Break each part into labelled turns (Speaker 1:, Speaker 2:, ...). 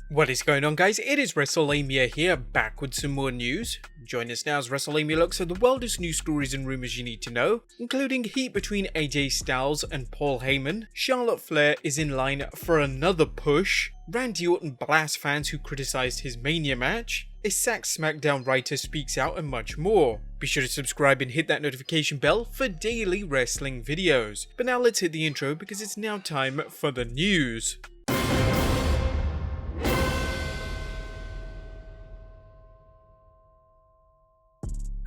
Speaker 1: What is going on, guys? It is Wrestlelamia here, back with some more news. Join us now as Wrestlelamia looks at the wildest news stories and rumors you need to know, including heat between AJ Styles and Paul Heyman, Charlotte Flair is in line for another push, Randy Orton blasts fans who criticized his Mania match, a sacked SmackDown writer speaks out, and much more. Be sure to subscribe and hit that notification bell for daily wrestling videos. But now let's hit the intro because it's now time for the news.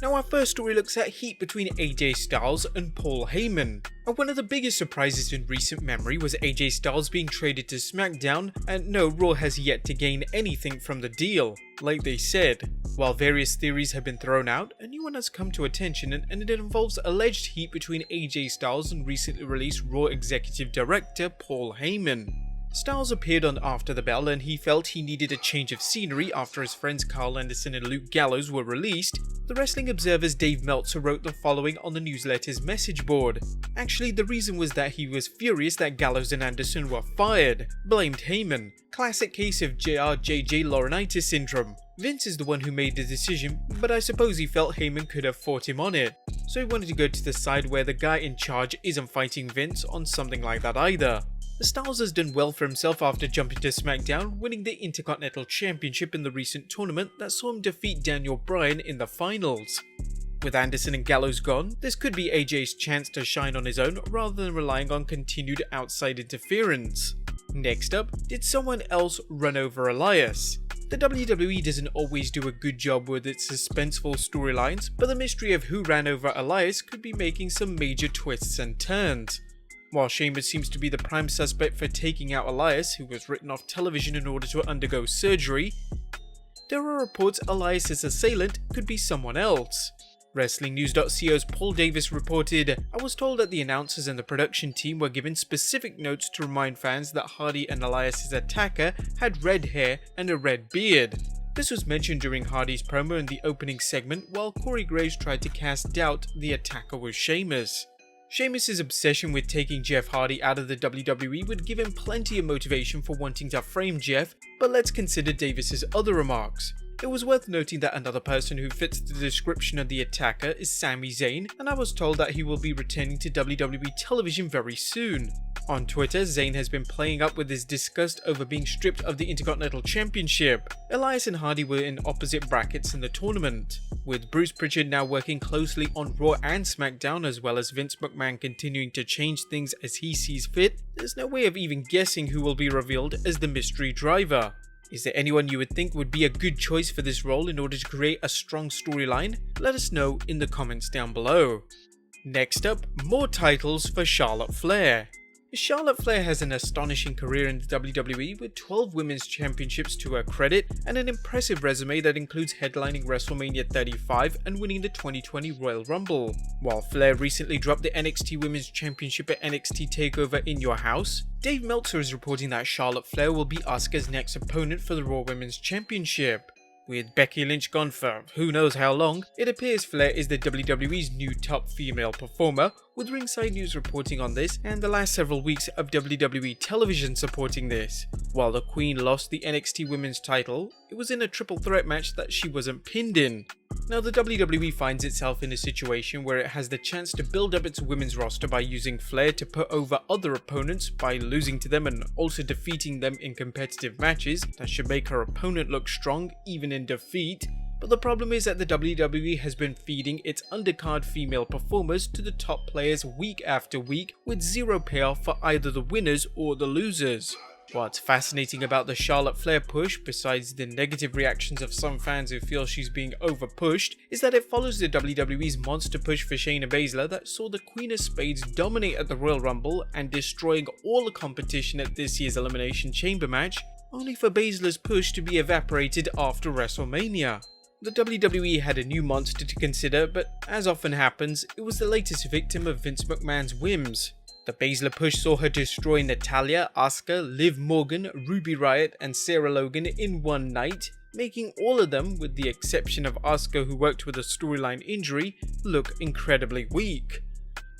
Speaker 1: Now our first story looks at heat between AJ Styles and Paul Heyman. And one of the biggest surprises in recent memory was AJ Styles being traded to SmackDown, and no, Raw has yet to gain anything from the deal, like they said. While various theories have been thrown out, a new one has come to attention and it involves alleged heat between AJ Styles and recently released Raw Executive Director Paul Heyman. Styles appeared on After the Bell and he felt he needed a change of scenery after his friends Carl Anderson and Luke Gallows were released. The Wrestling Observer's Dave Meltzer wrote the following on the newsletter's message board. Actually, the reason was that he was furious that Gallows and Anderson were fired. Blamed Heyman. Classic case of JRJJ Laurinaitis syndrome. Vince is the one who made the decision, but I suppose he felt Heyman could have fought him on it. So he wanted to go to the side where the guy in charge isn't fighting Vince on something like that either. Styles has done well for himself after jumping to SmackDown, winning the Intercontinental Championship in the recent tournament that saw him defeat Daniel Bryan in the finals. With Anderson and Gallows gone, this could be AJ's chance to shine on his own rather than relying on continued outside interference. Next up, did someone else run over Elias? The WWE doesn't always do a good job with its suspenseful storylines, but the mystery of who ran over Elias could be making some major twists and turns. While Sheamus seems to be the prime suspect for taking out Elias, who was written off television in order to undergo surgery, there are reports Elias' assailant could be someone else. WrestlingNews.co's Paul Davis reported, "I was told that the announcers and the production team were given specific notes to remind fans that Hardy and Elias' attacker had red hair and a red beard." This was mentioned during Hardy's promo in the opening segment, while Corey Graves tried to cast doubt the attacker was Sheamus. Sheamus' obsession with taking Jeff Hardy out of the WWE would give him plenty of motivation for wanting to frame Jeff, but let's consider Davis's other remarks. It was worth noting that another person who fits the description of the attacker is Sami Zayn, and I was told that he will be returning to WWE television very soon. On Twitter, Zayn has been playing up with his disgust over being stripped of the Intercontinental Championship. Elias and Hardy were in opposite brackets in the tournament. With Bruce Pritchard now working closely on Raw and SmackDown, as well as Vince McMahon continuing to change things as he sees fit, there's no way of even guessing who will be revealed as the mystery driver. Is there anyone you would think would be a good choice for this role in order to create a strong storyline? Let us know in the comments down below. Next up, more titles for Charlotte Flair. Charlotte Flair has an astonishing career in the WWE with 12 women's championships to her credit and an impressive resume that includes headlining WrestleMania 35 and winning the 2020 Royal Rumble. While Flair recently dropped the NXT Women's Championship at NXT TakeOver in Your House, Dave Meltzer is reporting that Charlotte Flair will be Asuka's next opponent for the Raw Women's Championship. With Becky Lynch gone for who knows how long, it appears Flair is the WWE's new top female performer, with Ringside News reporting on this and the last several weeks of WWE television supporting this. While the Queen lost the NXT Women's title, it was in a triple threat match that she wasn't pinned in. Now the WWE finds itself in a situation where it has the chance to build up its women's roster by using Flair to put over other opponents by losing to them and also defeating them in competitive matches that should make her opponent look strong even in defeat. But the problem is that the WWE has been feeding its undercard female performers to the top players week after week with zero payoff for either the winners or the losers. What's fascinating about the Charlotte Flair push, besides the negative reactions of some fans who feel she's being over-pushed, is that it follows the WWE's monster push for Shayna Baszler that saw the Queen of Spades dominate at the Royal Rumble and destroying all the competition at this year's Elimination Chamber match, only for Baszler's push to be evaporated after WrestleMania. The WWE had a new monster to consider, but as often happens, it was the latest victim of Vince McMahon's whims. The Baszler push saw her destroy Natalya, Asuka, Liv Morgan, Ruby Riott and Sarah Logan in one night, making all of them, with the exception of Asuka who worked with a storyline injury, look incredibly weak.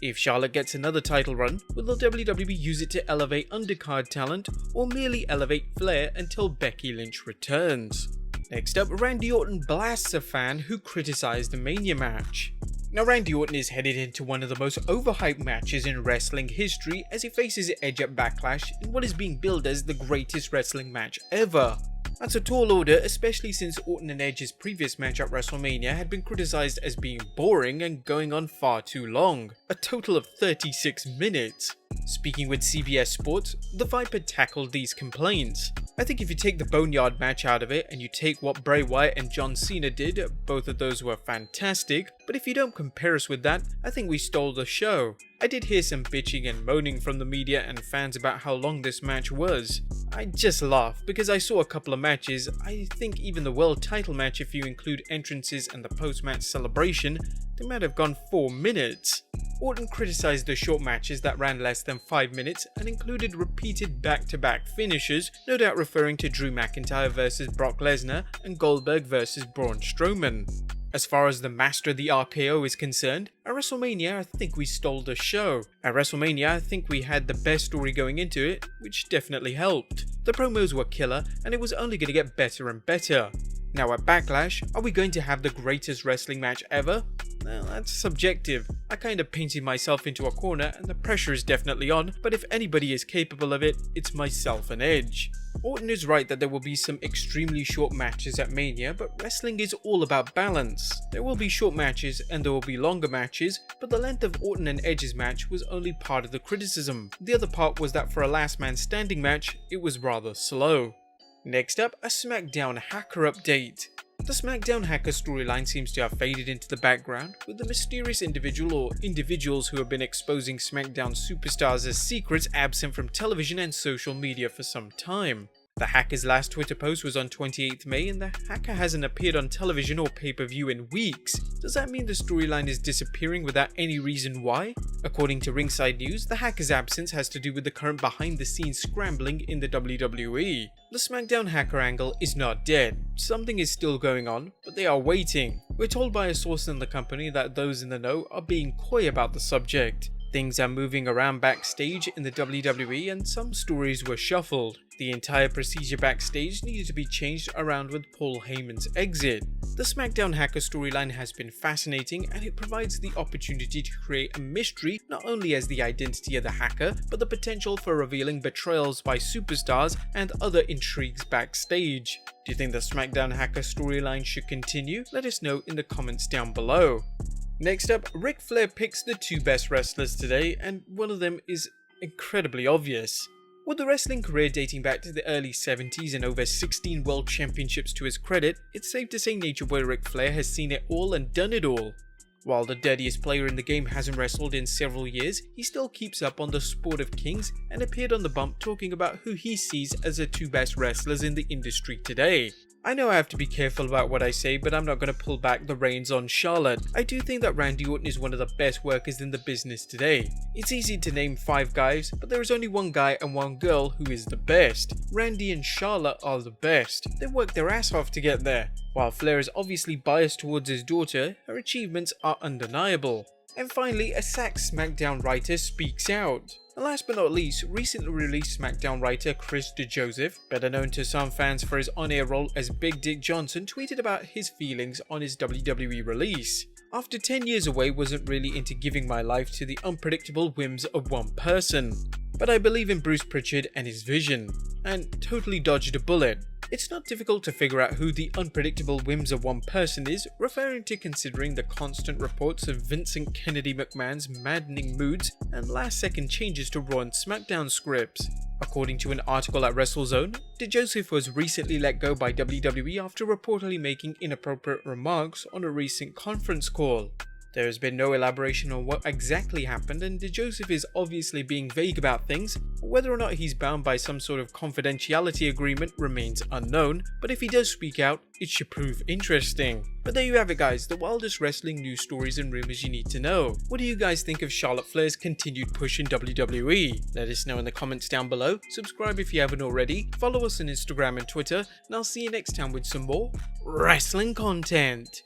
Speaker 1: If Charlotte gets another title run, will the WWE use it to elevate undercard talent or merely elevate Flair until Becky Lynch returns? Next up, Randy Orton blasts a fan who criticized the Mania match. Now, Randy Orton is headed into one of the most overhyped matches in wrestling history as he faces Edge at Backlash in what is being billed as the greatest wrestling match ever. That's a tall order, especially since Orton and Edge's previous match at WrestleMania had been criticized as being boring and going on far too long, a total of 36 minutes. Speaking with CBS Sports, the Viper tackled these complaints. I think if you take the Boneyard match out of it and you take what Bray Wyatt and John Cena did, both of those were fantastic, but if you don't compare us with that, I think we stole the show. I did hear some bitching and moaning from the media and fans about how long this match was. I just laugh because I saw a couple of matches. I think even the world title match, if you include entrances and the post-match celebration, they might have gone 4 minutes. Orton criticized the short matches that ran less than 5 minutes and included repeated back-to-back finishes, no doubt referring to Drew McIntyre vs Brock Lesnar and Goldberg vs Braun Strowman. As far as the master of the RKO is concerned, at WrestleMania I think we stole the show. At WrestleMania I think we had the best story going into it, which definitely helped. The promos were killer and it was only going to get better and better. Now at Backlash, are we going to have the greatest wrestling match ever? Well, that's subjective. I kind of painted myself into a corner and the pressure is definitely on, but if anybody is capable of it, it's myself and Edge. Orton is right that there will be some extremely short matches at Mania, but wrestling is all about balance. There will be short matches and there will be longer matches, but the length of Orton and Edge's match was only part of the criticism. The other part was that for a last man standing match, it was rather slow. Next up, a SmackDown hacker update. The SmackDown hacker storyline seems to have faded into the background, with the mysterious individual or individuals who have been exposing SmackDown superstars as secrets absent from television and social media for some time. The hacker's last Twitter post was on 28th May and the hacker hasn't appeared on television or pay-per-view in weeks. Does that mean the storyline is disappearing without any reason why? According to Ringside News, the hacker's absence has to do with the current behind-the-scenes scrambling in the WWE. The SmackDown hacker angle is not dead. Something is still going on, but they are waiting. We're told by a source in the company that those in the know are being coy about the subject. Things are moving around backstage in the WWE and some stories were shuffled. The entire procedure backstage needed to be changed around with Paul Heyman's exit. The SmackDown hacker storyline has been fascinating and it provides the opportunity to create a mystery not only as the identity of the hacker, but the potential for revealing betrayals by superstars and other intrigues backstage. Do you think the SmackDown hacker storyline should continue? Let us know in the comments down below. Next up, Ric Flair picks the 2 best wrestlers today, and one of them is incredibly obvious. With a wrestling career dating back to the early 70s and over 16 world championships to his credit, it's safe to say Nature Boy Ric Flair has seen it all and done it all. While the dirtiest player in the game hasn't wrestled in several years, he still keeps up on the Sport of Kings and appeared on the bump talking about who he sees as the 2 best wrestlers in the industry today. I know I have to be careful about what I say, but I'm not going to pull back the reins on Charlotte. I do think that Randy Orton is one of the best workers in the business today. It's easy to name 5 guys, but there is only one guy and one girl who is the best. Randy and Charlotte are the best. They worked their ass off to get there. While Flair is obviously biased towards his daughter, her achievements are undeniable. And finally, a sacked SmackDown writer speaks out. And last but not least, recently released SmackDown writer Chris DeJoseph, better known to some fans for his on-air role as Big Dick Johnson, tweeted about his feelings on his WWE release. After 10 years away, wasn't really into giving my life to the unpredictable whims of one person. But I believe in Bruce Pritchard and his vision, and totally dodged a bullet. It's not difficult to figure out who the unpredictable whims of one person is, referring to considering the constant reports of Vincent Kennedy McMahon's maddening moods and last-second changes to Raw and SmackDown scripts. According to an article at WrestleZone, DeJoseph was recently let go by WWE after reportedly making inappropriate remarks on a recent conference call. There has been no elaboration on what exactly happened, and DeJoseph is obviously being vague about things. Whether or not he's bound by some sort of confidentiality agreement remains unknown, but if he does speak out, it should prove interesting. But there you have it guys, the wildest wrestling news stories and rumors you need to know. What do you guys think of Charlotte Flair's continued push in WWE? Let us know in the comments down below, subscribe if you haven't already, follow us on Instagram and Twitter, and I'll see you next time with some more wrestling content.